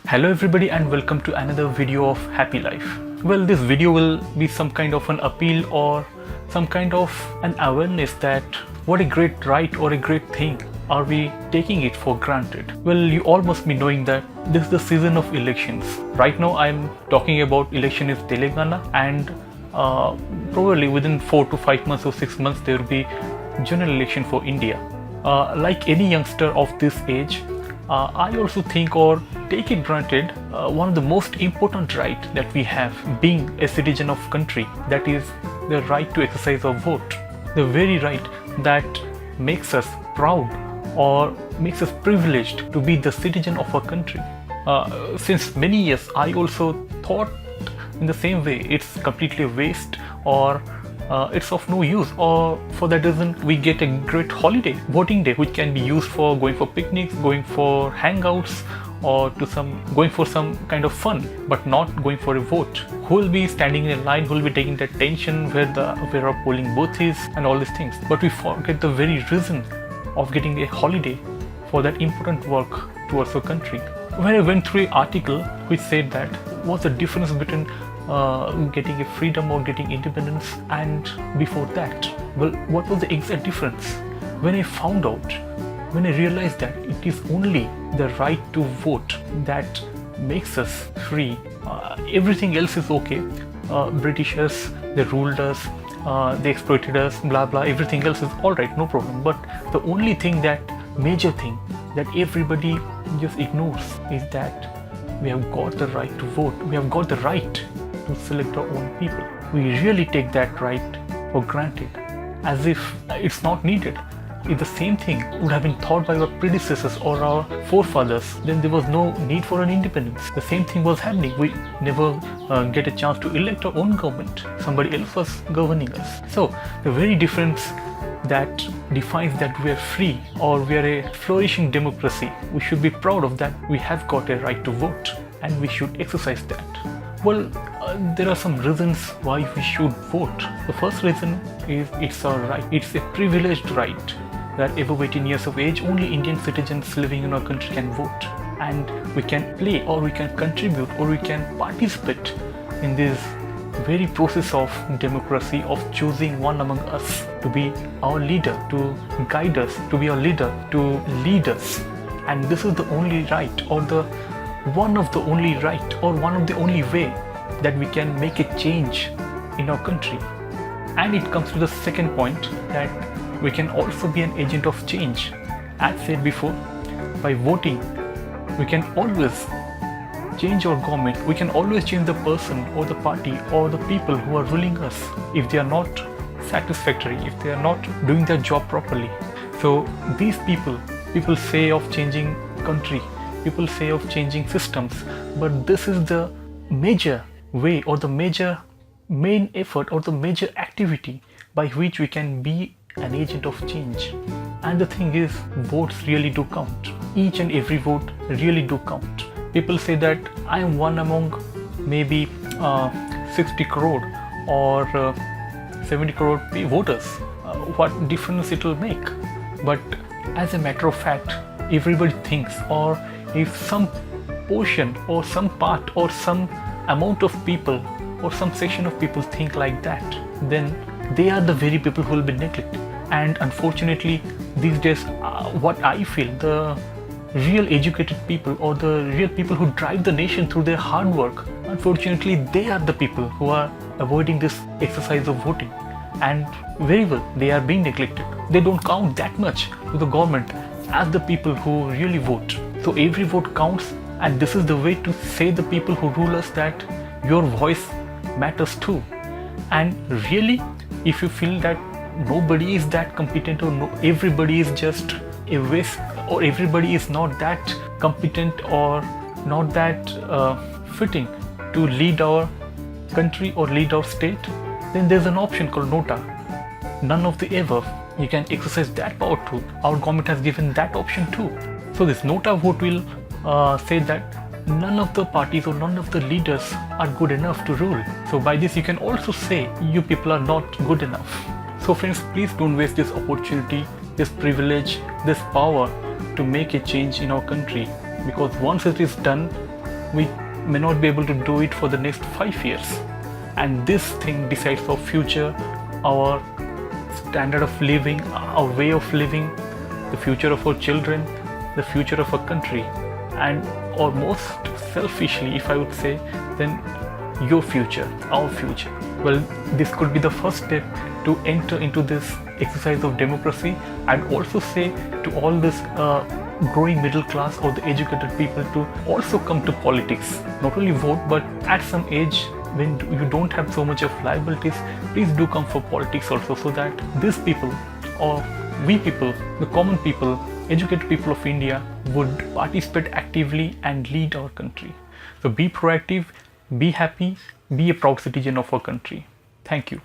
Hello everybody and welcome to another video of Happy Life. Well, this video will be some kind of an appeal or some kind of an awareness that what a great right or a great thing are we taking it for granted. Well, you all must be knowing that this is the season of elections. Right now I'm talking about election in Telangana, and probably within 4 to 5 months or 6 months there will be general election for India. Like any youngster of this age, I also think or take it granted one of the most important right that we have, being a citizen of country, that is the right to exercise our vote. The very right that makes us proud or makes us privileged to be the citizen of our country. Since many years I also thought in the same way it's completely waste or it's of no use, or for that reason we get a great holiday, voting day, which can be used for going for picnics, going for hangouts, or going for some kind of fun, but not going for a vote. Who will be standing in a line, who will be taking the attention where our polling booth is and all these things. But we forget the very reason of getting a holiday for that important work towards our country. When I went through an article which said that what's the difference between getting a freedom or getting independence and before that. Well, what was the exact difference? When I found out, when I realized that it is only the right to vote that makes us free, everything else is okay. Britishers, they ruled us, they exploited us, blah blah, everything else is alright, no problem. But the only thing, that major thing that everybody just ignores, is that we have got the right to vote. We have got the right to select our own people. We really take that right for granted, as if it's not needed. If the same thing would have been thought by our predecessors or our forefathers, then there was no need for an independence. The same thing was happening. We never get a chance to elect our own government. Somebody else was governing us. So the very difference that defines that we are free or we are a flourishing democracy, we should be proud of that. We have got a right to vote and we should exercise that. Well, there are some reasons why we should vote. The first reason is it's our right. It's a privileged right that above 18 years of age, only Indian citizens living in our country can vote. And we can play or we can contribute or we can participate in this very process of democracy, of choosing one among us to be our leader, to guide us, to be our leader, to lead us. And this is the only right, or the one of the only right, or one of the only way that we can make a change in our country. And it comes to the second point, that we can also be an agent of change. As said before, by voting we can always change our government. We can always change the person or the party or the people who are ruling us if they are not satisfactory, if they are not doing their job properly. So these people say of changing country, people say of changing systems, but this is the major way or the main effort or the major activity by which we can be an agent of change. And the thing is, votes really do count. Each and every vote really do count. People say that I am one among maybe 60 crore or 70 crore voters. What difference it will make? But as a matter of fact, everybody thinks, or if some portion or some part or some amount of people or some section of people think like that, then they are the very people who will be neglected. And unfortunately these days, what I feel, the real educated people or the real people who drive the nation through their hard work, unfortunately they are the people who are avoiding this exercise of voting. And very well, they are being neglected. They don't count that much to the government as the people who really vote. So every vote counts, and this is the way to say the people who rule us that your voice matters too. And really, if you feel that nobody is that competent, or everybody is just a waste, or everybody is not that competent or not that fitting to lead our country or lead our state, then there's an option called Nota. None of the above. You can exercise that power too. Our government has given that option too. So this Nota vote will say that none of the parties or none of the leaders are good enough to rule. So by this you can also say you people are not good enough. So friends, please don't waste this opportunity, this privilege, this power to make a change in our country, because once it is done, we may not be able to do it for the next 5 years. And this thing decides our future, our standard of living, our way of living, the future of our children, the future of our country, and or most selfishly, if I would say, then your future, our future. Well, this could be the first step to enter into this exercise of democracy. I'd also say to all this growing middle class or the educated people to also come to politics. Not only vote, but at some age when you don't have so much of liabilities, please do come for politics also, so that these people, or we people, the common people, educated people of India, would participate actively and lead our country. So be proactive, be happy, be a proud citizen of our country. Thank you.